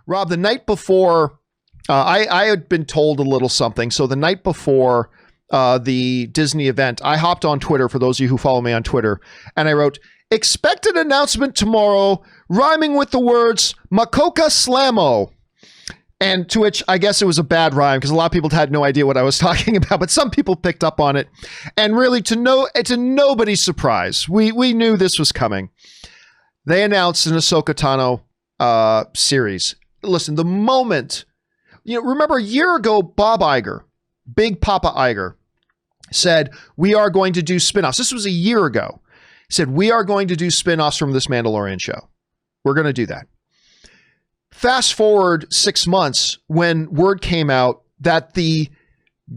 Rob, the night before, I had been told a little something. So the night before the Disney event, I hopped on Twitter, for those of you who follow me on Twitter, and I wrote, expect an announcement tomorrow rhyming with the words Makoka Slamo. And to which I guess it was a bad rhyme because a lot of people had no idea what I was talking about, but some people picked up on it. And really, to nobody's surprise, we knew this was coming. They announced an Ahsoka Tano series. Listen, the moment, remember a year ago, Bob Iger, Big Papa Iger, said, we are going to do spinoffs. This was a year ago. He said, we are going to do spinoffs from this Mandalorian show. We're going to do that. Fast forward 6 months when word came out that the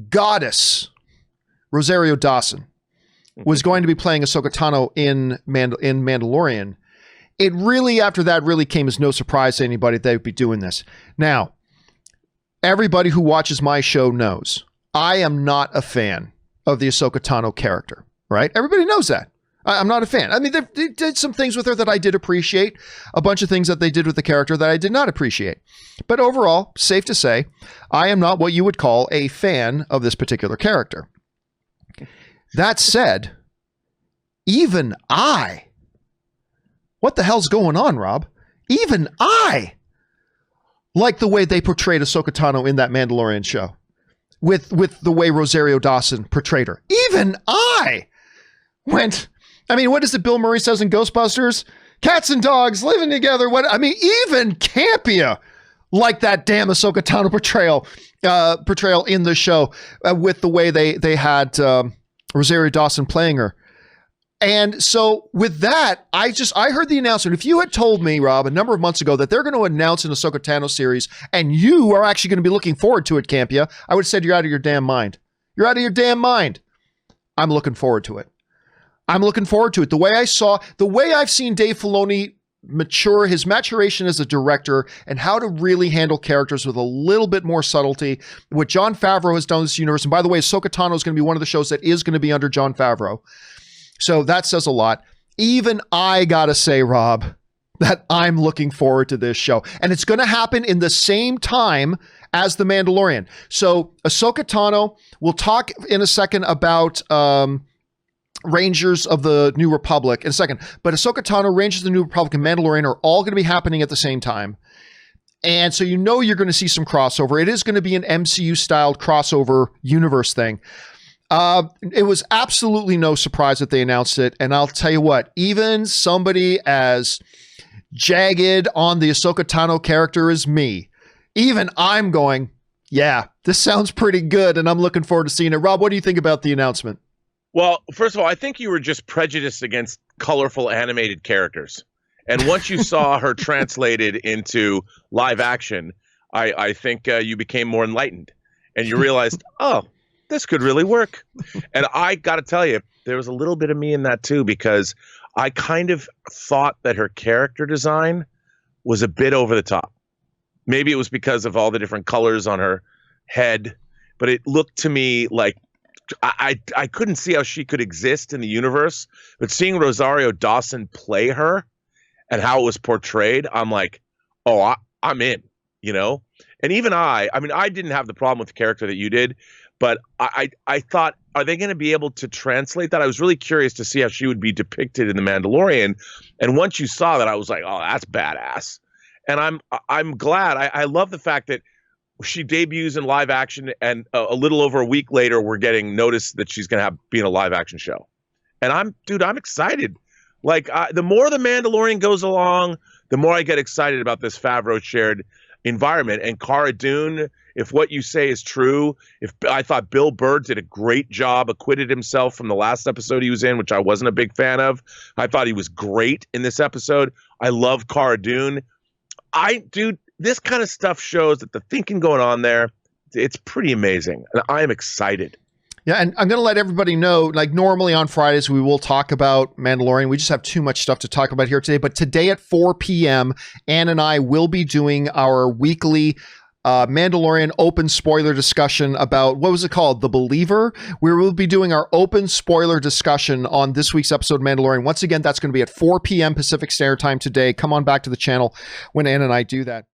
goddess, Rosario Dawson, was going to be playing Ahsoka Tano in Mandalorian. It really, after that, really came as no surprise to anybody that they would be doing this. Now, everybody who watches my show knows I am not a fan of the Ahsoka Tano character, right? Everybody knows that. I'm not a fan. I mean, they did some things with her that I did appreciate, a bunch of things that they did with the character that I did not appreciate. But overall, safe to say, I am not what you would call a fan of this particular character. That said, even I, what the hell's going on, Rob? Even I like the way they portrayed Ahsoka Tano in that Mandalorian show with the way Rosario Dawson portrayed her. Even I went... I mean, what is it Bill Murray says in Ghostbusters? Cats and dogs living together. Even Campea liked that damn Ahsoka Tano portrayal in the show with the way they had Rosario Dawson playing her. And so with that, I heard the announcement. If you had told me, Rob, a number of months ago that they're going to announce an Ahsoka Tano series and you are actually going to be looking forward to it, Campea, I would have said you're out of your damn mind. You're out of your damn mind. I'm looking forward to it. I'm looking forward to it. The way I've seen Dave Filoni mature, his maturation as a director and how to really handle characters with a little bit more subtlety, what John Favreau has done in this universe. And by the way, Ahsoka Tano is going to be one of the shows that is going to be under John Favreau. So that says a lot. Even I got to say, Rob, that I'm looking forward to this show. And it's going to happen in the same time as The Mandalorian. So Ahsoka Tano, we'll talk in a second about... Rangers of the New Republic in a second, but Ahsoka Tano, Rangers of the New Republic, and Mandalorian are all going to be happening at the same time. And so you're going to see some crossover. It is going to be an MCU-styled crossover universe thing. It was absolutely no surprise that they announced it. And I'll tell you what, even somebody as jagged on the Ahsoka Tano character as me, even I'm going, yeah, this sounds pretty good, and I'm looking forward to seeing it. Rob, what do you think about the announcement? Well, first of all, I think you were just prejudiced against colorful animated characters. And once you saw her translated into live action, I think you became more enlightened and you realized, oh, this could really work. And I got to tell you, there was a little bit of me in that too, because I kind of thought that her character design was a bit over the top. Maybe it was because of all the different colors on her head, but it looked to me like I couldn't see how she could exist in the universe, but seeing Rosario Dawson play her and how it was portrayed, I'm like, oh, I'm in, And even I didn't have the problem with the character that you did, but I thought, are they going to be able to translate that? I was really curious to see how she would be depicted in The Mandalorian. And once you saw that, I was like, oh, that's badass. And I'm glad. I love the fact that she debuts in live action, and a little over a week later, we're getting notice that she's going to be in a live action show. And I'm excited. Like, the more The Mandalorian goes along, the more I get excited about this Favreau shared environment. And Cara Dune, if what you say is true, I thought Bill Burr did a great job, acquitted himself from the last episode he was in, which I wasn't a big fan of. I thought he was great in this episode. I love Cara Dune. This kind of stuff shows that the thinking going on there, it's pretty amazing. And I am excited. Yeah, and I'm going to let everybody know, like normally on Fridays, we will talk about Mandalorian. We just have too much stuff to talk about here today. But today at 4 p.m., Ann and I will be doing our weekly Mandalorian open spoiler discussion about, what was it called? The Believer? We will be doing our open spoiler discussion on this week's episode of Mandalorian. Once again, that's going to be at 4 p.m. Pacific Standard Time today. Come on back to the channel when Ann and I do that.